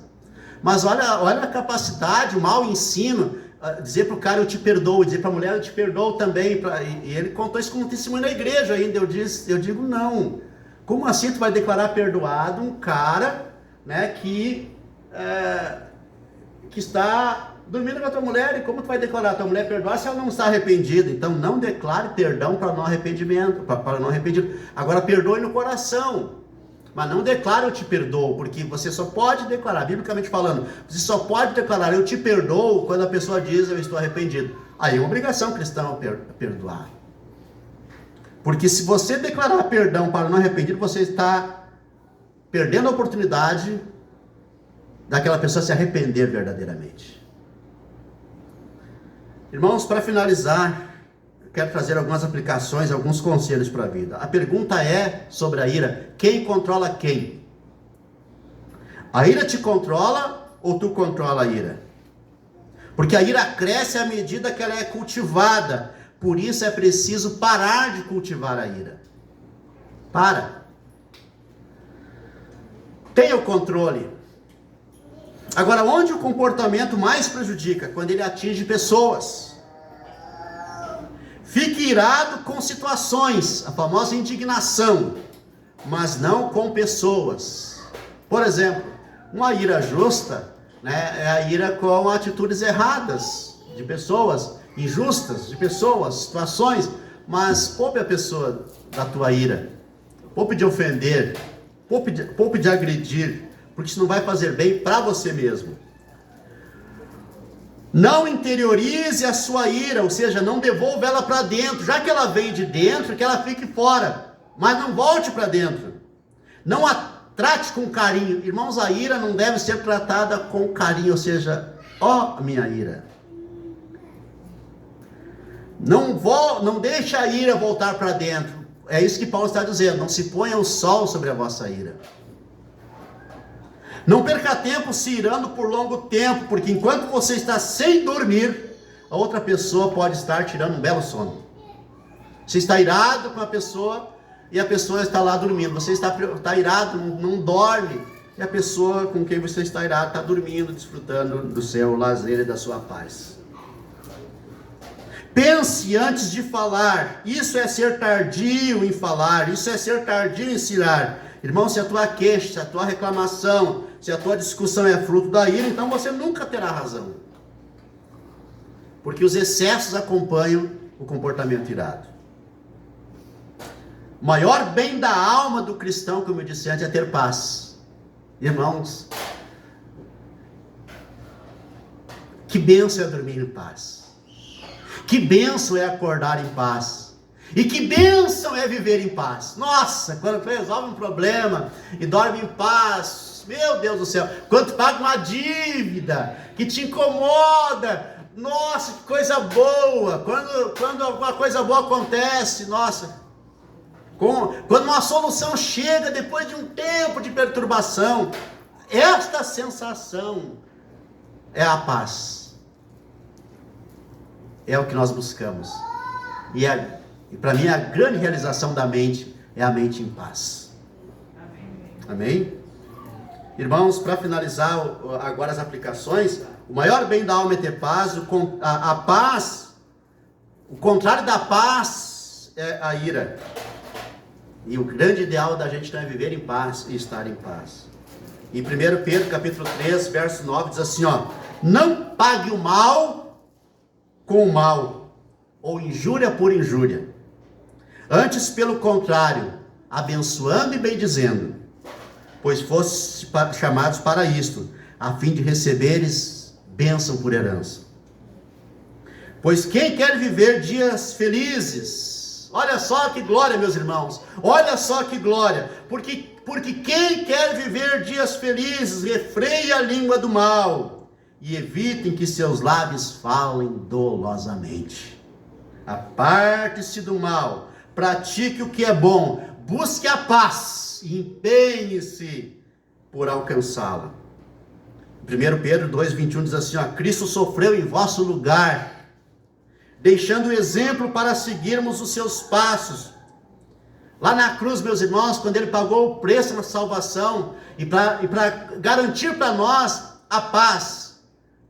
Mas olha a capacidade, o mau ensino, dizer para o cara eu te perdoo, dizer para a mulher eu te perdoo também, e ele contou isso como testemunho na igreja ainda. Eu digo, não, como assim tu vai declarar perdoado um cara, né, que está dormindo com a tua mulher? E como tu vai declarar a tua mulher perdoar se ela não está arrependida? Então não declare perdão para não arrependimento, para não arrependido. Agora perdoe no coração, mas não declare eu te perdoo, porque você só pode declarar, biblicamente falando, você só pode declarar eu te perdoo quando a pessoa diz eu estou arrependido. Aí é uma obrigação cristã perdoar. Porque se você declarar perdão para não arrependido, você está perdendo a oportunidade daquela pessoa se arrepender verdadeiramente. Irmãos, para finalizar, quero trazer algumas aplicações, alguns conselhos para a vida. A pergunta é sobre a ira: quem controla quem? A ira te controla ou tu controla a ira? Porque a ira cresce à medida que ela é cultivada. Por isso é preciso parar de cultivar a ira. Para. Tenha o controle. Agora, onde o comportamento mais prejudica? Quando ele atinge pessoas. Fique irado com situações, a famosa indignação, mas não com pessoas. Por exemplo, uma ira justa, né, é a ira com atitudes erradas de pessoas, injustas de pessoas, situações, mas poupe a pessoa da tua ira, poupe de ofender, poupe de agredir, porque isso não vai fazer bem para você mesmo. Não interiorize a sua ira, ou seja, não devolva ela para dentro, já que ela veio de dentro, que ela fique fora, mas não volte para dentro. Não a trate com carinho. Irmãos, a ira não deve ser tratada com carinho, ou seja, ó minha ira. Não deixe a ira voltar para dentro. É isso que Paulo está dizendo, não se ponha o sol sobre a vossa ira. Não perca tempo se irando por longo tempo, porque enquanto você está sem dormir, a outra pessoa pode estar tirando um belo sono. Você está irado com a pessoa e a pessoa está lá dormindo. Você está irado, não dorme, e a pessoa com quem você está irado está dormindo, desfrutando do seu lazer e da sua paz. Pense antes de falar. Isso é ser tardio em falar, isso é ser tardio em se irar. Irmão, se a tua queixa, se a tua reclamação, se a tua discussão é fruto da ira, então você nunca terá razão. Porque os excessos acompanham o comportamento irado. O maior bem da alma do cristão, como eu disse antes, é ter paz. Irmãos, que bênção é dormir em paz. Que bênção é acordar em paz. E que bênção é viver em paz. Nossa, quando tu resolve um problema e dorme em paz, meu Deus do céu, quando tu paga uma dívida que te incomoda, nossa, que coisa boa. Quando alguma coisa boa acontece, nossa, quando uma solução chega depois de um tempo de perturbação, esta sensação é a paz. É o que nós buscamos. E para mim a grande realização da mente é a mente em paz. Amém? Irmãos, para finalizar agora as aplicações, o maior bem da alma é ter paz, a paz, o contrário da paz é a ira. E o grande ideal da gente é viver em paz e estar em paz. Em 1 Pedro capítulo 3, verso 9, diz assim, ó: não pague o mal com o mal, ou injúria por injúria. Antes, pelo contrário, abençoando e bendizendo, pois fostes chamados para isto, a fim de receberes bênção por herança. Pois quem quer viver dias felizes, olha só que glória, meus irmãos, olha só que glória, porque quem quer viver dias felizes, refreie a língua do mal, e evitem que seus lábios falem dolosamente. Aparte-se do mal, pratique o que é bom, busque a paz e empenhe-se por alcançá-la. 1 Pedro 2,21 diz assim, ó: Cristo sofreu em vosso lugar, deixando o exemplo para seguirmos os seus passos. Lá na cruz, meus irmãos, quando ele pagou o preço na salvação, e para garantir para nós a paz,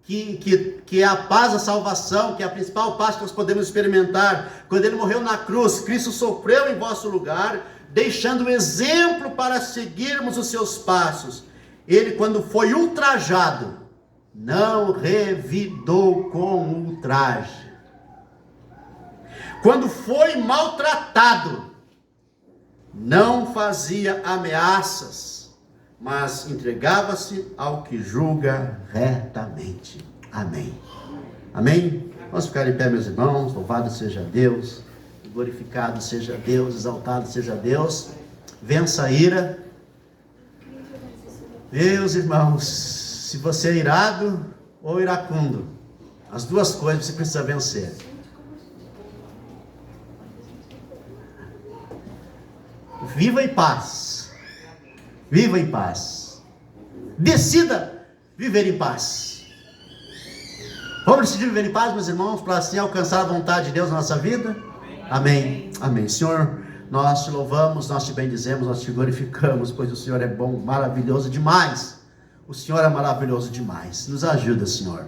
que é a paz da salvação, que é a principal paz que nós podemos experimentar, quando ele morreu na cruz, Cristo sofreu em vosso lugar, deixando o exemplo para seguirmos os seus passos. Ele, quando foi ultrajado, não revidou com ultraje. Quando foi maltratado, não fazia ameaças, mas entregava-se ao que julga retamente. Amém. Amém? Vamos ficar em pé, meus irmãos. Louvado seja Deus, glorificado seja Deus, exaltado seja Deus. Vença a ira. Meus irmãos, se você é irado ou iracundo, as duas coisas você precisa vencer. Viva em paz. Viva em paz. Decida viver em paz. Vamos decidir viver em paz, meus irmãos, para assim alcançar a vontade de Deus na nossa vida? Amém. Amém. Senhor, Nós te louvamos, nós te bendizemos, nós te glorificamos, pois o Senhor é bom, maravilhoso demais. O Senhor é maravilhoso demais. Nos ajuda, Senhor,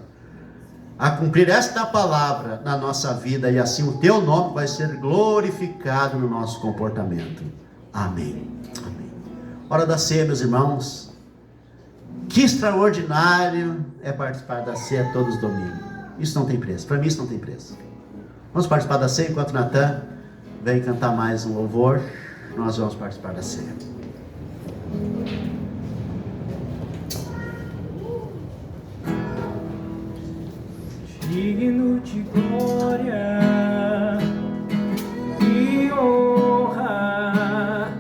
a cumprir esta palavra na nossa vida, e assim o teu nome vai ser glorificado no nosso comportamento. Amém. Amém. Hora da ceia, meus irmãos. Que extraordinário é participar da ceia todos os domingos. Isso não tem preço. Para mim isso não tem preço. Vamos participar da ceia enquanto Natan vem cantar mais um louvor. Nós vamos participar da ceia. Digno de glória e honra,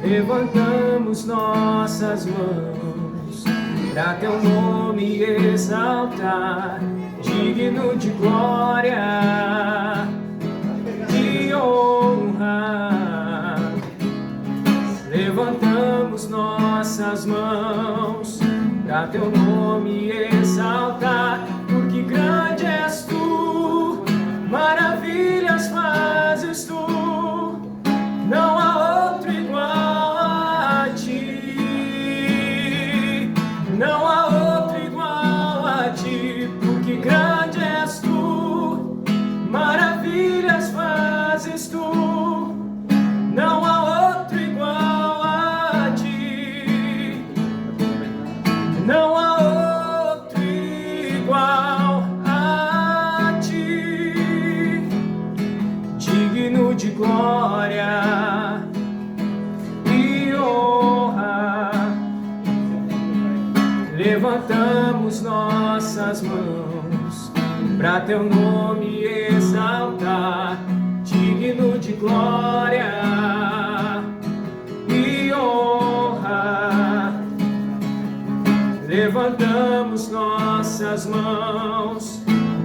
levantamos nossas mãos para teu nome exaltar. Digno de glória e honra, levantamos nossas mãos para teu nome exaltar, porque grande és tu, maravilhas fazes tu, não há outro igual a ti, não há outro igual a ti, porque grande és tu, maravilhas fazes tu, não há outro igual a ti, não há outro igual a ti, digno de glória e honra, levantamos nossas mãos para teu nome exaltar. Digno de glória e honra, levantamos nossas mãos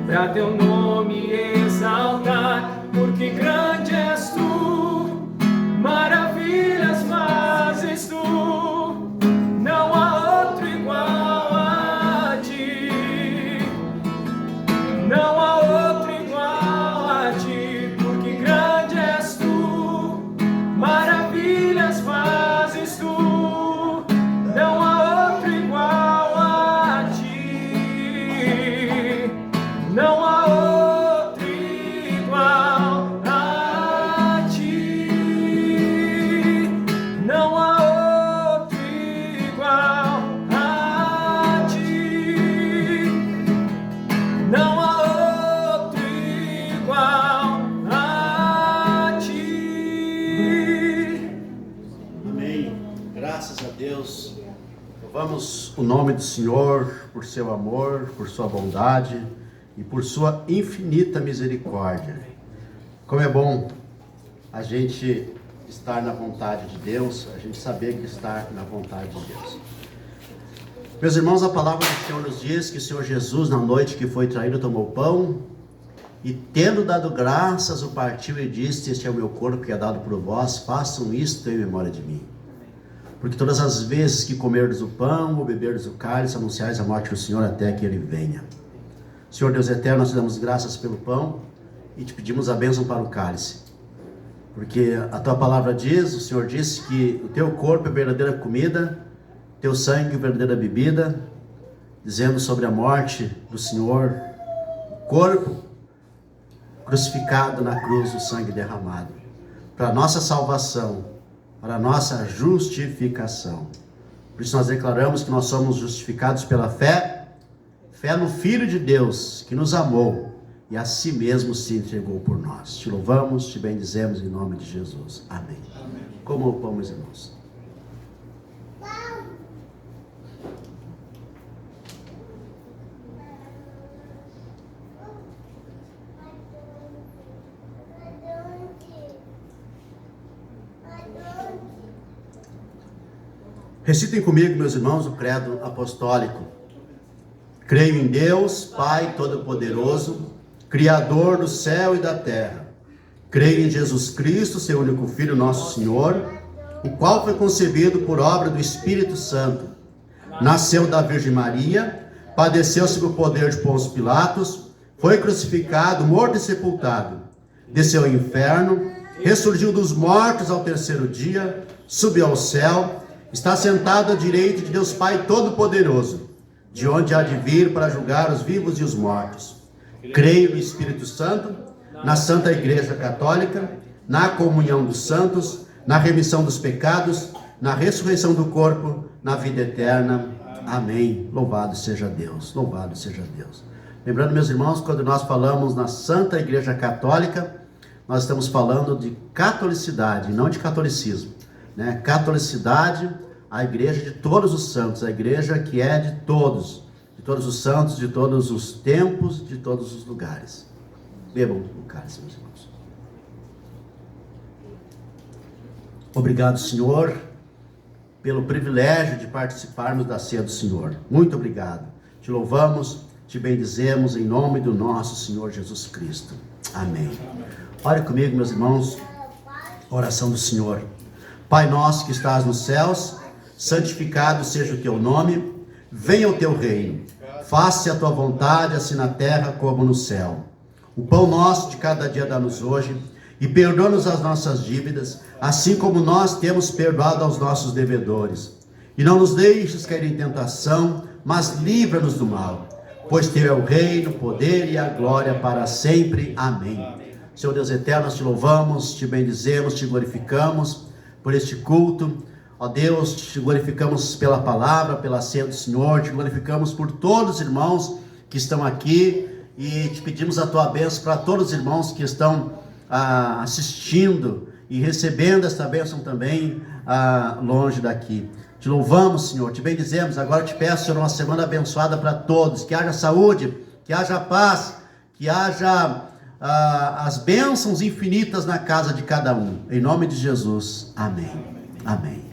para teu nome exaltar, porque grande és tu, maravilhas fazes tu, não há outro igual a ti, não há outro igual a ti, porque grande és tu, maravilhas fazes tu, não há outro igual a ti, não há outro igual a ti, não há outro igual a ti, não há outro igual a ti. Amém. Graças a Deus. Louvamos o nome do Senhor por seu amor, por sua bondade e por sua infinita misericórdia. Como é bom a gente estar na vontade de Deus, a gente saber que está na vontade de Deus. Meus irmãos, a palavra do Senhor nos diz que o Senhor Jesus, na noite que foi traído, tomou pão e, tendo dado graças, o partiu e disse: este é o meu corpo que é dado por vós, façam isto em memória de mim. Porque todas as vezes que comerdes o pão ou beberdes o cálice, anunciais a morte do Senhor até que Ele venha. Senhor Deus eterno, nós te damos graças pelo pão e te pedimos a bênção para o cálice. Porque a tua palavra diz, o Senhor disse que o teu corpo é verdadeira comida, teu sangue é verdadeira bebida, dizendo sobre a morte do Senhor, o corpo crucificado na cruz, o sangue derramado, para a nossa salvação, para a nossa justificação. Por isso nós declaramos que nós somos justificados pela fé, fé no Filho de Deus, que nos amou e a si mesmo se entregou por nós. Te louvamos, te bendizemos em nome de Jesus. Amém. Amém. Comam o pão, meus irmãos. Recitem comigo, meus irmãos, o credo apostólico. Creio em Deus, Pai Todo-Poderoso, Criador do céu e da terra. Creio em Jesus Cristo, seu único Filho, nosso Senhor, o qual foi concebido por obra do Espírito Santo. Nasceu da Virgem Maria, padeceu sob o poder de Pôncio Pilatos, foi crucificado, morto e sepultado. Desceu ao inferno, ressurgiu dos mortos ao terceiro dia, subiu ao céu, está sentado à direita de Deus Pai Todo-Poderoso, de onde há de vir para julgar os vivos e os mortos. Creio no Espírito Santo, na Santa Igreja Católica, na comunhão dos santos, na remissão dos pecados, na ressurreição do corpo, na vida eterna. Amém. Louvado seja Deus, louvado seja Deus. Lembrando, meus irmãos, quando nós falamos na Santa Igreja Católica, nós estamos falando de catolicidade, não de catolicismo, né? Catolicidade, a igreja de todos os santos, a igreja que é de todos os santos, de todos os tempos, de todos os lugares. Bebam o cálice, meus irmãos. Obrigado, Senhor, pelo privilégio de participarmos da ceia do Senhor. Muito obrigado. Te louvamos, te bendizemos em nome do nosso Senhor Jesus Cristo. Amém. Ore comigo, meus irmãos, oração do Senhor. Pai nosso que estás nos céus, santificado seja o teu nome, venha o teu reino, faça-se a tua vontade, assim na terra como no céu. O pão nosso de cada dia dá-nos hoje, e perdoa-nos as nossas dívidas, assim como nós temos perdoado aos nossos devedores. E não nos deixes cair em tentação, mas livra-nos do mal, pois teu é o reino, o poder e a glória para sempre. Amém. Senhor Deus eterno, nós te louvamos, te bendizemos, te glorificamos por este culto. Ó Deus, te glorificamos pela palavra, pela ceia do Senhor, te glorificamos por todos os irmãos que estão aqui e te pedimos a tua bênção para todos os irmãos que estão assistindo e recebendo esta bênção também longe daqui. Te louvamos, Senhor, te bendizemos. Agora te peço, Senhor, uma semana abençoada para todos, que haja saúde, que haja paz, que haja as bênçãos infinitas na casa de cada um. Em nome de Jesus, amém. Amém.